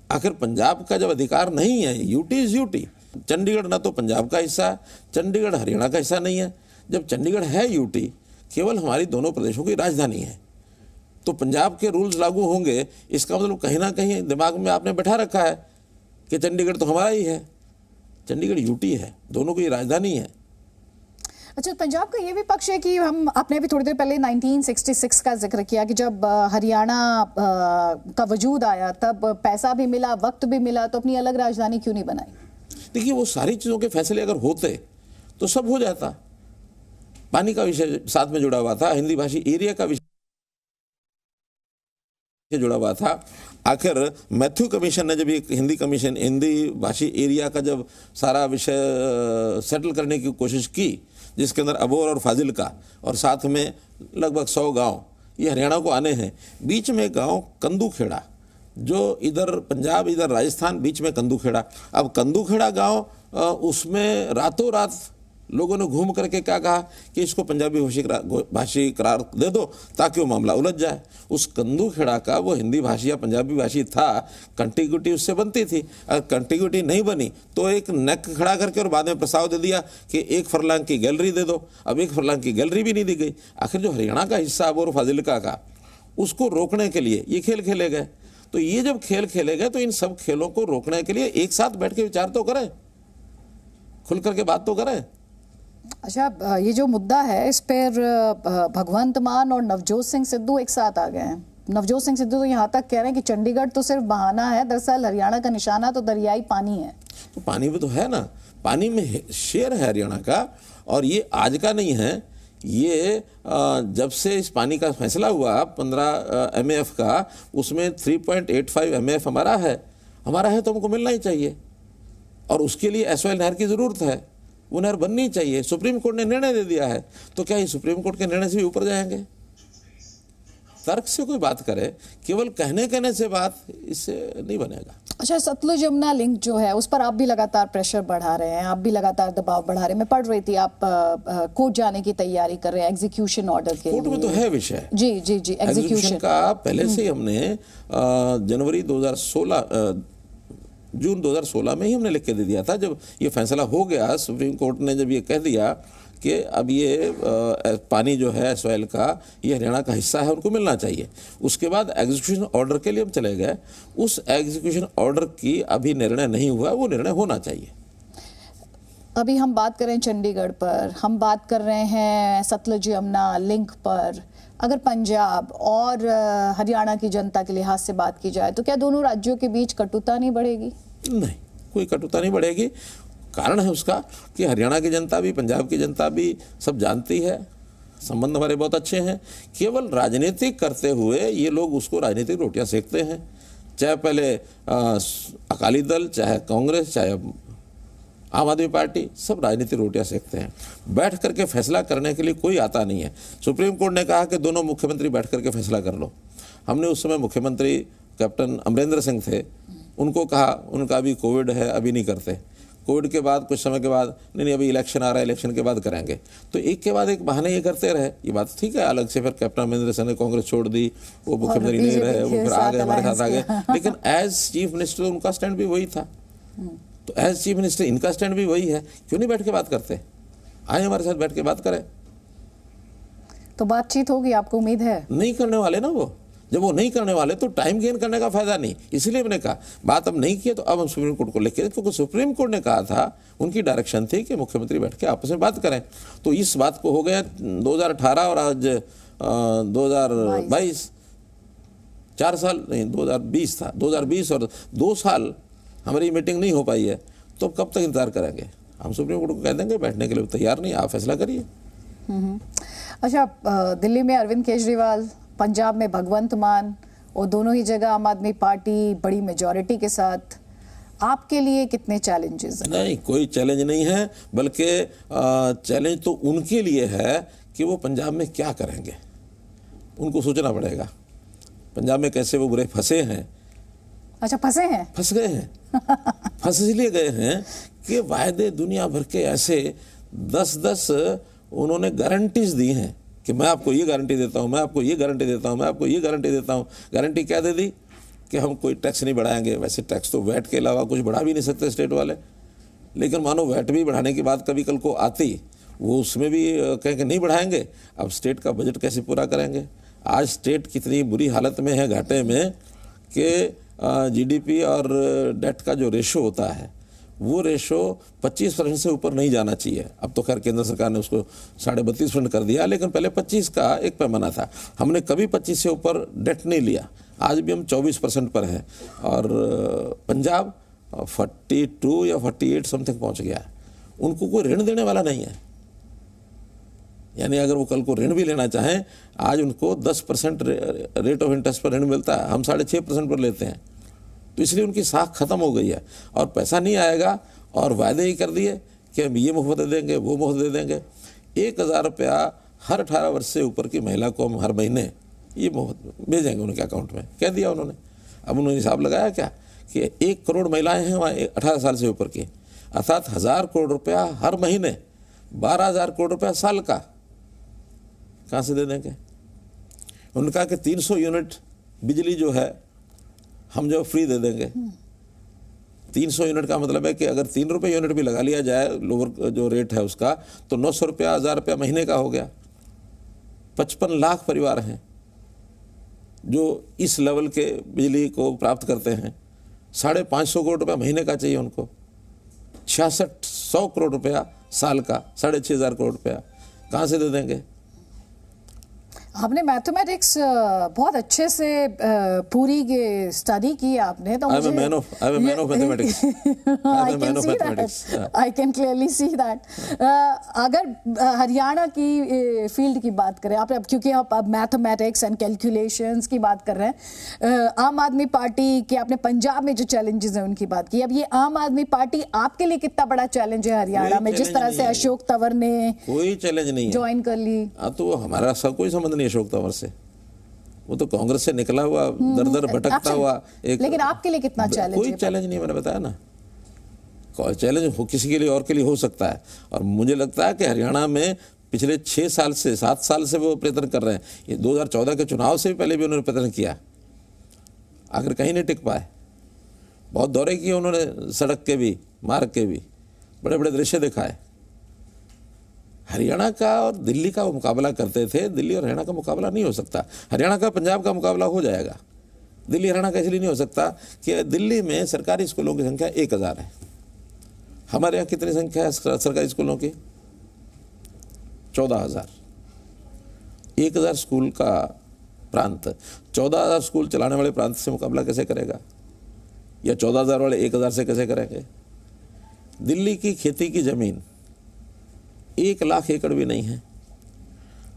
आखिर पंजाब का जब अधिकार नहीं है, यूटी इज यूटी। चंडीगढ़ ना तो पंजाब का हिस्सा, चंडीगढ़ हरियाणा का हिस्सा नहीं है। जब चंडीगढ़ है यूटी, केवल हमारी दोनों प्रदेशों की राजधानी है, तो पंजाब के रूल्स लागू होंगे। इसका मतलब कहीं ना कहीं दिमाग में आपने बैठा रखा है कि चंडीगढ़ तो हमारा ही है, चंडीगढ़ यूटी है, दोनों की राजधानी है। अच्छा, पंजाब का ये भी पक्ष है कि हम, आपने भी थोड़ी देर पहले 1966 का जिक्र किया कि जब हरियाणा का वजूद आया तब पैसा भी मिला, वक्त भी मिला, तो अपनी अलग राजधानी क्यों नहीं बनाई? देखिए, वो सारी चीज़ों के फैसले अगर होते तो सब हो जाता। पानी का विषय साथ में जुड़ा हुआ था, हिंदी भाषी एरिया का विषय जुड़ा हुआ था। आखिर मैथ्यू कमीशन ने जब एक हिंदी भाषी एरिया का जब सारा विषय सेटल करने की कोशिश की, जिसके अंदर अबोर और फाजिलका और साथ में लगभग 100 गांव ये हरियाणा को आने हैं। बीच में गांव कंदूखेड़ा, जो इधर पंजाब इधर राजस्थान, बीच में कंदूखेड़ा। अब कंदूखेड़ा गांव उसमें रातों रात लोगों ने घूम करके क्या कहा कि इसको पंजाबी भाषी करार दे दो ताकि वो मामला उलझ जाए। उस कंदू खेड़ा का वो हिंदी भाषी या पंजाबी भाषी था, कंटिग्यूटी उससे बनती थी। अगर कंटिग्यूटी नहीं बनी तो एक नेक खड़ा करके और बाद में प्रस्ताव दे दिया कि 1 फरलांग की गैलरी दे दो। अब 1 फरलांग की गैलरी भी नहीं दी गई। आखिर जो हरियाणा का हिस्सा और फाजिलका का, उसको रोकने के लिए ये खेल खेले गए। तो ये जब खेल खेले गए तो इन सब खेलों को रोकने के लिए एक साथ बैठ के विचार तो करें, खुल करके बात तो करें। अच्छा, ये जो मुद्दा है इस पर भगवंत मान और नवजोत सिंह सिद्धू एक साथ आ गए हैं। नवजोत सिंह सिद्धू तो यहाँ तक कह रहे हैं कि चंडीगढ़ तो सिर्फ बहाना है, दरअसल हरियाणा का निशाना तो दरियाई पानी है। तो पानी में तो है ना, पानी में शेर है हरियाणा का, और ये आज का नहीं है। ये जब से इस पानी का फैसला हुआ 15 MAF का, उसमें 3.85 MAF हमारा है तो हमको मिलना ही चाहिए। और उसके लिए SOL नहर की ज़रूरत है, वो नहर बननी चाहिए। सुप्रीम कोर्ट ने निर्णय दे दिया है, तो क्या ये सुप्रीम कोर्ट के निर्णय से भी ऊपर जाएंगे? तर्क से कोई बात करे, केवल कहने से बात इससे नहीं बनेगा। अच्छा, सतलुज यमुना लिंक जो है उस पर आप भी लगातार प्रेशर बढ़ा रहे हैं, आप भी लगातार दबाव बढ़ा रहे हैं। मैं पढ़ रही थी आप कोर्ट जाने की तैयारी कर रहे हैं एग्जीक्यूशन ऑर्डर के। कोर्ट में तो है विषय, जी एग्जीक्यूशन का पहले से ही हमने जून 2016 में ही हमने लिख के दे दिया था। जब ये फैसला हो गया, सुप्रीम कोर्ट ने जब ये कह दिया कि अब ये पानी जो है SOL का, ये हरियाणा का हिस्सा है, उनको मिलना चाहिए। उसके बाद एग्जीक्यूशन ऑर्डर के लिए हम चले गए। उस एग्जीक्यूशन ऑर्डर की अभी निर्णय नहीं हुआ, वो निर्णय होना चाहिए। अभी हम बात कर रहे हैं चंडीगढ़ पर, हम बात कर रहे हैं सतलुज यमुना लिंक पर। अगर पंजाब और हरियाणा की जनता के लिहाज से बात की जाए तो क्या दोनों राज्यों के बीच कटुता नहीं बढ़ेगी? नहीं, कोई कटुता नहीं बढ़ेगी। कारण है उसका कि हरियाणा की जनता भी, पंजाब की जनता भी सब जानती है, संबंध हमारे बहुत अच्छे हैं। केवल राजनीतिक करते हुए ये लोग उसको राजनीतिक रोटियां सेकते हैं। चाहे पहले अकाली दल, चाहे कांग्रेस, चाहे आम आदमी पार्टी, सब राजनीतिक रोटियां सेकते हैं। बैठ करके फैसला करने के लिए कोई आता नहीं है। सुप्रीम कोर्ट ने कहा कि दोनों मुख्यमंत्री बैठ करके फैसला कर लो। हमने उस समय मुख्यमंत्री कैप्टन अमरिंदर सिंह थे, उनको कहा, उनका अभी कोविड है, अभी नहीं करते। कोविड के बाद कुछ समय के बाद, नहीं अभी इलेक्शन आ रहा है, इलेक्शन के बाद करेंगे। तो एक के बाद एक बहाने ये करते रहे। ये बात ठीक है, अलग से फिर कैप्टन अमरिंदर सिंह ने कांग्रेस छोड़ दी, वो मुख्यमंत्री नहीं रहे, वो फिर आ गए, हमारे साथ आ गए। लेकिन एज चीफ मिनिस्टर उनका स्टैंड भी वही था, तो एज चीफ मिनिस्टर इनका स्टैंड भी वही है। क्यों नहीं बैठ के बात करते? आए हमारे साथ बैठ के बात करें, तो बातचीत होगी। आपको उम्मीद है? नहीं करने वाले ना वो। जब वो नहीं करने वाले तो टाइम गेन करने का फायदा नहीं। इसलिए मैंने कहा बात अब नहीं की तो अब हम सुप्रीम कोर्ट को लेके, क्योंकि सुप्रीम कोर्ट ने कहा था, उनकी डायरेक्शन थी कि मुख्यमंत्री बैठ के आपस में बात करें। तो इस बात को हो गया 2018 और आज 2022, 4 साल नहीं, 2020 था, 2020 और 2 साल हमारी मीटिंग नहीं हो पाई है। तो कब तक इंतजार करेंगे? हम सुप्रीम कोर्ट को कह देंगे बैठने के लिए तैयार नहीं, आप फैसला करिए। अच्छा, दिल्ली में अरविंद केजरीवाल, पंजाब में भगवंत मान, और दोनों ही जगह आम आदमी पार्टी बड़ी मेजॉरिटी के साथ। आपके लिए कितने चैलेंजेस हैं? नहीं, कोई चैलेंज नहीं है, बल्कि चैलेंज तो उनके लिए है कि वो पंजाब में क्या करेंगे। उनको सोचना पड़ेगा पंजाब में कैसे वो बुरे फंसे हैं। अच्छा, फंस गए हैं फंस इसलिए गए हैं कि वायदे दुनिया भर के ऐसे 10-10 उन्होंने गारंटीज दी हैं कि मैं आपको ये गारंटी देता हूँ, मैं आपको ये गारंटी देता हूँ, मैं आपको ये गारंटी देता हूँ। गारंटी क्या दे दी कि हम कोई टैक्स नहीं बढ़ाएंगे। वैसे टैक्स तो वैट के अलावा कुछ बढ़ा भी नहीं सकते स्टेट वाले, लेकिन मानो वैट भी बढ़ाने की बात कभी कल को आती, वो उसमें भी कहें कि नहीं बढ़ाएंगे। अब स्टेट का बजट कैसे पूरा करेंगे? आज स्टेट कितनी बुरी हालत में है, घाटे में, कि GDP और डेट का जो रेशो होता है वो रेशो 25% से ऊपर नहीं जाना चाहिए। अब तो खैर केंद्र सरकार ने उसको 32.5% कर दिया, लेकिन पहले 25 का एक पैमाना था। हमने कभी 25 से ऊपर डेट नहीं लिया। आज भी हम 24% पर हैं, और पंजाब 42 या 48 समथिंग पहुंच गया है। उनको कोई ऋण देने वाला नहीं है, यानी अगर वो कल को ऋण भी लेना चाहें, आज उनको 10% रेट ऑफ इंटरेस्ट पर ऋण मिलता है, हम 6.5% पर लेते हैं। तो इसलिए उनकी साख खत्म हो गई है, और पैसा नहीं आएगा, और वायदे ही कर दिए कि हम ये मुफ्त दे देंगे, वो मुफ्त दे देंगे। 1,000 रुपया हर 18 वर्ष से ऊपर की महिला को हम हर महीने ये मुफ्त भेजेंगे उनके अकाउंट में, कह दिया उन्होंने। अब उन्होंने हिसाब लगाया क्या कि 1 करोड़ महिलाएं हैं वहाँ 18 साल से ऊपर की, अर्थात 1,000 करोड़ रुपया हर महीने 12,000 करोड़ रुपया साल का कहाँ से दे देंगे? उन्होंने कहा कि 300 यूनिट बिजली जो है हम जो फ्री दे देंगे। 300 यूनिट का मतलब है कि अगर 3 रुपये यूनिट भी लगा लिया जाए, लोअर जो रेट है उसका, तो 900 रुपया 1,000 रुपया महीने का हो गया। 55 लाख परिवार हैं जो इस लेवल के बिजली को प्राप्त करते हैं। 550 करोड़ रुपया महीने का चाहिए उनको। 6600 करोड़ रुपया साल का, 6,500 करोड़ रुपया कहाँ से दे देंगे? आपने मैथमेटिक्स बहुत अच्छे से पूरी स्टडी की आपने, तो I am man of mathematics. I can clearly see that. अगर हरियाणा की फील्ड की बात करें आप, क्योंकि आप अब मैथमेटिक्स एंड कैलकुलेशंस की बात कर रहे हैं, आम आदमी पार्टी के आपने पंजाब में जो चैलेंजेस हैं उनकी बात की। अब ये आम आदमी पार्टी आपके लिए कितना बड़ा चैलेंज है हरियाणा में, जिस तरह से अशोक तंवर ने कोई चैलेंज नहीं ज्वाइन कर ली? तो हमारा सब कोई संबंध नहीं अशोक तंवर से, वो तो कांग्रेस से निकला हुआ दर दर भटकता हुआ एक। लेकिन आपके लिए कितना चैलेंज? कोई चैलेंज नहीं, मैंने बताया ना। चैलेंज हो किसी के लिए और के लिए हो सकता है, और मुझे लगता है कि हरियाणा में पिछले 6 साल से 7 साल से वो प्रयत्न कर रहे हैं। ये 2014 के चुनाव से भी पहले भी उन्होंने प्रयत्न किया, आखिर कहीं नहीं टिक पाए। बहुत दौरे किए उन्होंने, सड़क के भी, मार्ग के भी, बड़े बड़े दृश्य दिखाए। हरियाणा का और दिल्ली का वो मुकाबला करते थे। दिल्ली और हरियाणा का मुकाबला नहीं हो सकता। हरियाणा का पंजाब का मुकाबला हो जाएगा, दिल्ली हरियाणा का इसलिए नहीं हो सकता कि दिल्ली में सरकारी स्कूलों की संख्या 1,000 है। हमारे यहाँ कितनी संख्या है सरकारी स्कूलों की? 14,000। 1,000 स्कूल का प्रांत 14,000 स्कूल चलाने वाले प्रांत से मुकाबला कैसे करेगा? या 14,000 वाले 1,000 से कैसे करेंगे? दिल्ली की खेती की ज़मीन 1 लाख एकड़ भी नहीं है,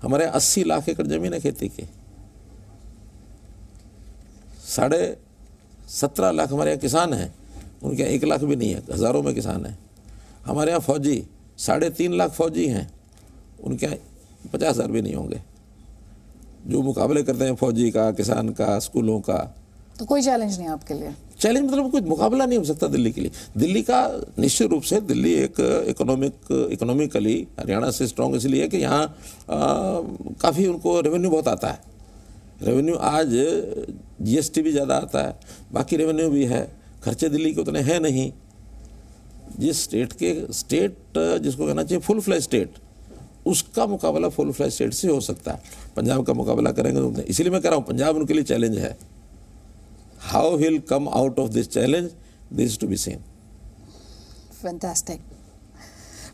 हमारे 80 लाख एकड़ ज़मीन है खेती की। 17.5 लाख हमारे यहाँ किसान हैं, उनके यहाँ 1 लाख भी नहीं है, हज़ारों में किसान हैं। हमारे यहाँ फौजी 3.5 लाख फौजी हैं, उनके यहाँ 50,000 भी नहीं होंगे। जो मुकाबले करते हैं फौजी का, किसान का, स्कूलों का, तो कोई चैलेंज नहीं आपके लिए? चैलेंज मतलब कोई मुकाबला नहीं हो सकता दिल्ली के लिए। दिल्ली का निश्चित रूप से, दिल्ली एक इकोनॉमिकली हरियाणा से स्ट्रॉन्ग इसलिए है कि यहाँ काफ़ी उनको रेवेन्यू बहुत आता है। रेवेन्यू आज GST भी ज़्यादा आता है, बाकी रेवेन्यू भी है। खर्चे दिल्ली के उतने हैं नहीं। जिस स्टेट जिसको कहना चाहिए फुल फ्लैश स्टेट, उसका मुकाबला फुल फ्लैश स्टेट से हो सकता है। पंजाब का मुकाबला करेंगे तो, इसीलिए मैं कह रहा हूँ पंजाब उनके लिए चैलेंज है। How he'll come out of this challenge, this is to be seen. Fantastic.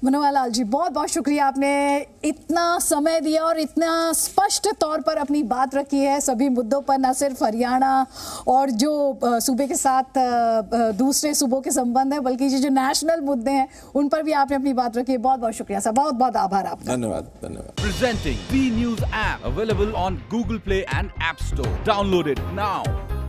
Manohar Lal ji, बहुत बहुत शुक्रिया, आपने इतना समय दिया और इतना स्पष्ट तौर पर अपनी बात रखी है सभी मुद्दों पर, न सिर्फ हरियाणा और जो सूबे के साथ दूसरे सूबों के संबंध है, बल्कि जो नेशनल मुद्दे हैं उन पर भी आपने अपनी बात रखी है। बहुत बहुत शुक्रिया सर, बहुत बहुत आभार आपका। धन्यवाद, धन्यवाद। Presenting B News app available on Google Play and App Store. Download it now.